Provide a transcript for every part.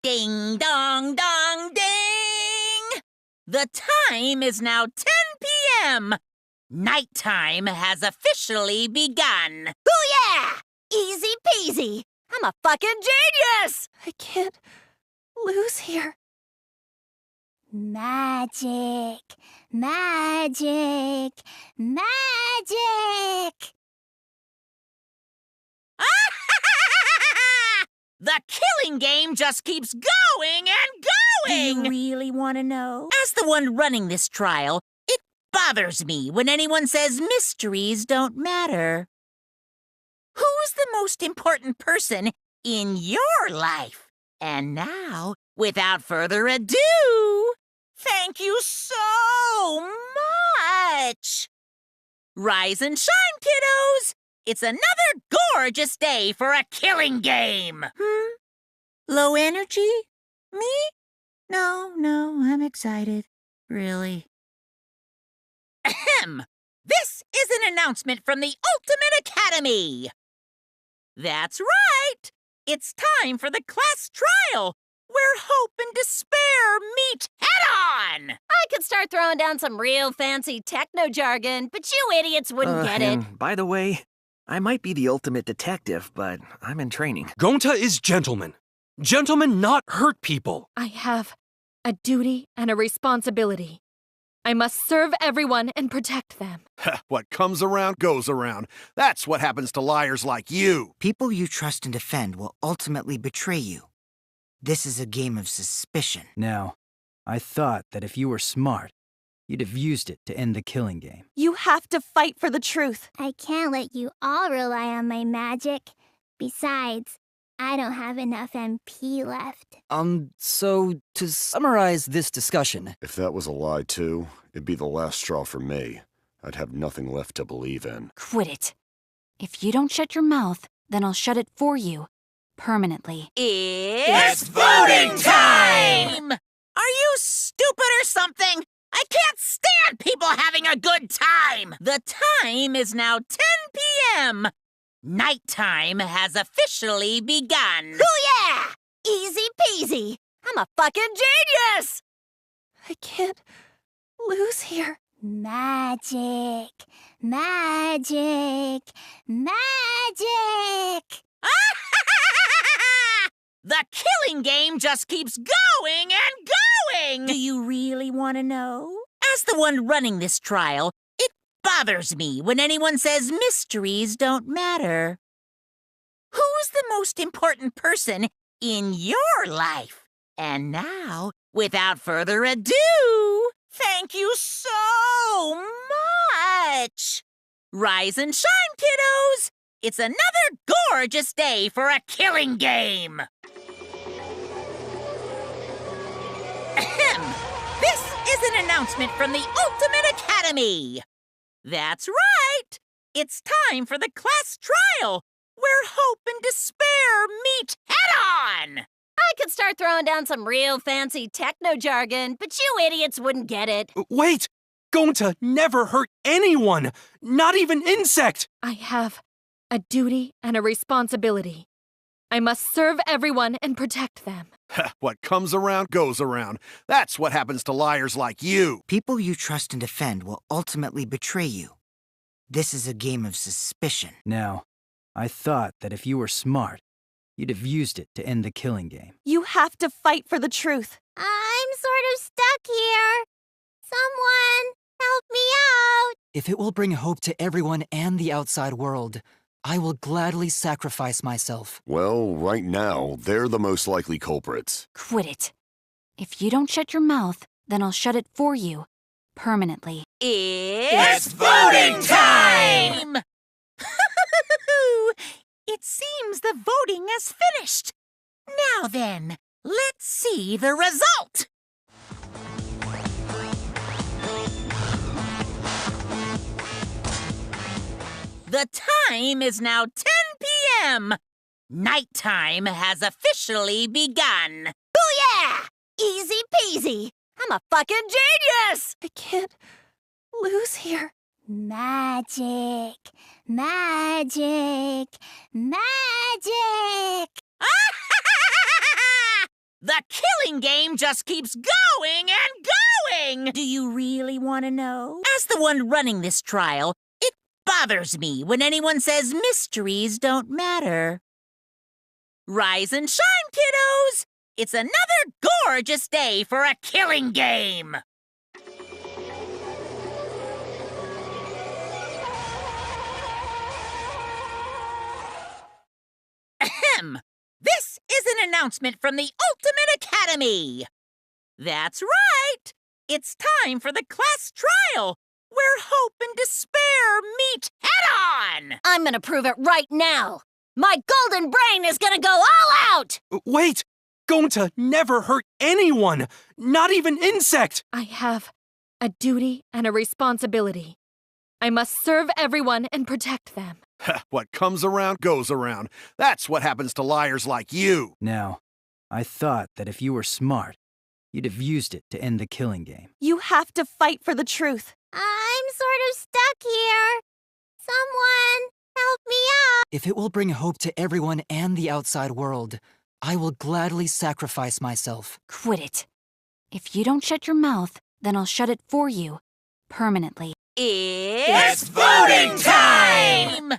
Ding dong dong ding! The time is now 10 p.m. Nighttime has officially begun. Booyah! Easy peasy. I'm a fucking genius! I can't lose here. Magic, magic, magic! The killing game just keeps going and going! Do you really want to know? As the one running this trial, it bothers me when anyone says mysteries don't matter. Who's the most important person in your life? And now, without further ado, thank you so much! Rise and shine, kiddos! It's another gorgeous day for a killing game! Low energy? Me? No, I'm excited. Really. Ahem! This is an announcement from the Ultimate Academy! That's right! It's time for the class trial, where hope and despair meet head-on! I could start throwing down some real fancy techno jargon, but you idiots wouldn't get it. And by the way, I might be the ultimate detective, but I'm in training. Gonta is gentleman. Gentlemen not hurt people. I have a duty and a responsibility. I must serve everyone and protect them. What comes around goes around. That's what happens to liars like you. People you trust and defend will ultimately betray you. This is a game of suspicion. Now, I thought that if you were smart, you'd have used it to end the killing game. You have to fight for the truth. I can't let you all rely on my magic. Besides, I don't have enough MP left. So, to summarize this discussion... If that was a lie, too, it'd be the last straw for me. I'd have nothing left to believe in. Quit it. If you don't shut your mouth, then I'll shut it for you. Permanently. It's voting time! Are you stupid or something? I can't stand people having a good time! The time is now 10 p.m. Nighttime has officially begun. Booyah! Easy peasy. I'm a fucking genius! I can't lose here. Magic, magic, magic! The killing game just keeps going and going! Do you really want to know? As the one running this trial, it bothers me when anyone says mysteries don't matter. Who's the most important person in your life? And now, without further ado, thank you so much! Rise and shine, kiddos! It's another gorgeous day for a killing game! Ahem! This is an announcement from the Ultimate Academy! That's right! It's time for the class trial, where hope and despair meet head-on! I could start throwing down some real fancy techno jargon, but you idiots wouldn't get it. Wait! Gonta never hurt anyone! Not even insect! I have a duty and a responsibility. I must serve everyone and protect them. What comes around goes around. That's what happens to liars like you. People you trust and defend will ultimately betray you. This is a game of suspicion. Now, I thought that if you were smart, you'd have used it to end the killing game. You have to fight for the truth. I'm sort of stuck here. Someone, help me out. If it will bring hope to everyone and the outside world, I will gladly sacrifice myself. Well, right now, they're the most likely culprits. Quit it. If you don't shut your mouth, then I'll shut it for you. Permanently. It's voting time! It seems the voting has finished. Now then, let's see the result. The time is now 10 p.m. Nighttime has officially begun. Booyah! Easy peasy. I'm a fucking genius! I can't lose here. Magic, magic, magic! The killing game just keeps going and going! Do you really want to know? As the one running this trial, it bothers me when anyone says mysteries don't matter. Rise and shine, kiddos! It's another gorgeous day for a killing game! Ahem! This is an announcement from the Ultimate Academy! That's right! It's time for the class trial, where hope and despair meet head-on! I'm gonna prove it right now! My golden brain is gonna go all out! Wait! Going to never hurt anyone! Not even insect! I have a duty and a responsibility. I must serve everyone and protect them. What comes around goes around. That's what happens to liars like you. Now, I thought that if you were smart, you'd have used it to end the killing game. You have to fight for the truth. I'm sort of stuck here. Someone, help me out. If it will bring hope to everyone and the outside world, I will gladly sacrifice myself. Quit it. If you don't shut your mouth, then I'll shut it for you. Permanently. It's voting time!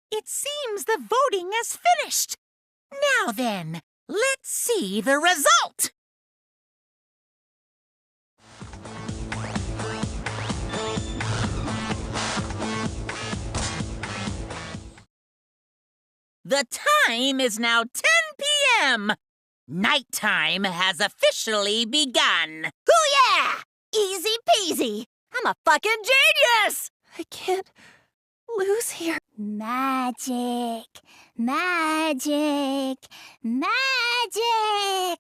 It seems the voting has finished. Now then, let's see the result. The time is now 10 p.m. Nighttime has officially begun. Hoo-yeah! Easy peasy! I'm a fucking genius! I can't lose here. Magic, magic, magic.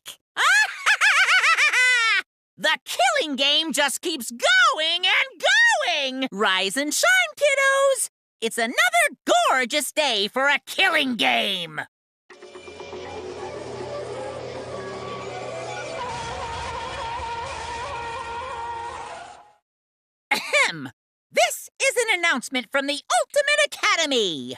The killing game just keeps going and going! Rise and shine, kiddos! It's another gorgeous day for a killing game! Ahem! This is an announcement from the Ultimate Academy!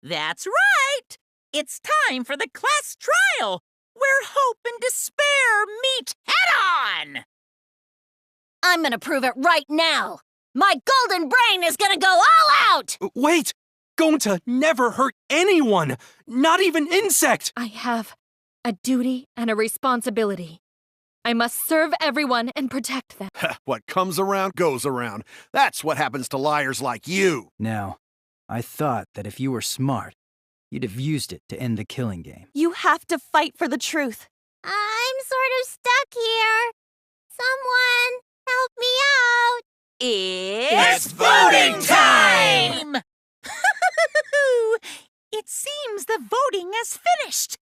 That's right! It's time for the class trial, where hope and despair meet head-on! I'm gonna prove it right now! My golden brain is gonna go all out! Wait! Going to never hurt anyone! Not even insect! I have a duty and a responsibility. I must serve everyone and protect them. What comes around goes around. That's what happens to liars like you. Now, I thought that if you were smart, you'd have used it to end the killing game. You have to fight for the truth. I'm sort of stuck here. Someone, help me out. It's voting time! It seems the voting has finished.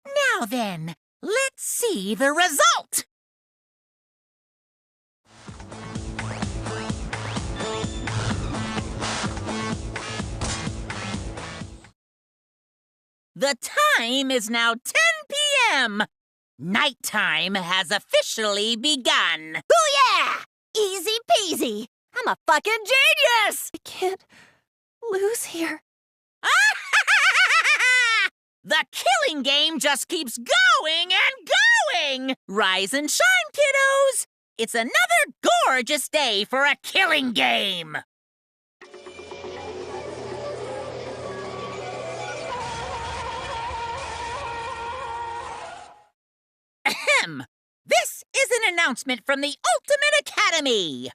Now then, let's see the result. The time is now 10 p.m. Nighttime has officially begun. Hoo-yeah! Easy peasy! I'm a fucking genius! I can't lose here. The killing game just keeps going and going! Rise and shine, kiddos! It's another gorgeous day for a killing game! Ahem! This is an announcement from the Ultimate Academy!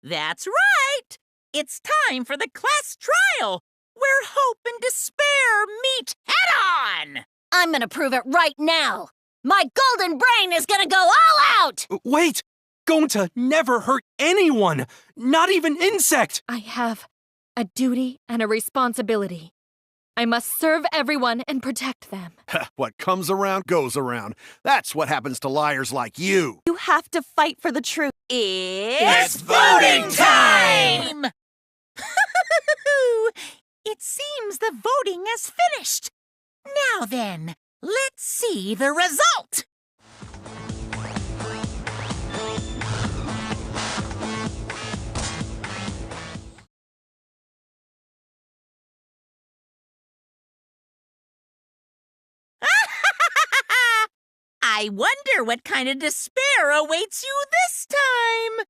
That's right! It's time for the class trial, where hope and despair meet head-on! I'm gonna prove it right now! My golden brain is gonna go all out! Wait! Going to never hurt anyone! Not even insect! I have a duty and a responsibility. I must serve everyone and protect them. What comes around goes around. That's what happens to liars like you. You have to fight for the truth. It's voting time! It seems the voting has finished. Now then, let's see the result. I wonder what kind of despair awaits you this time.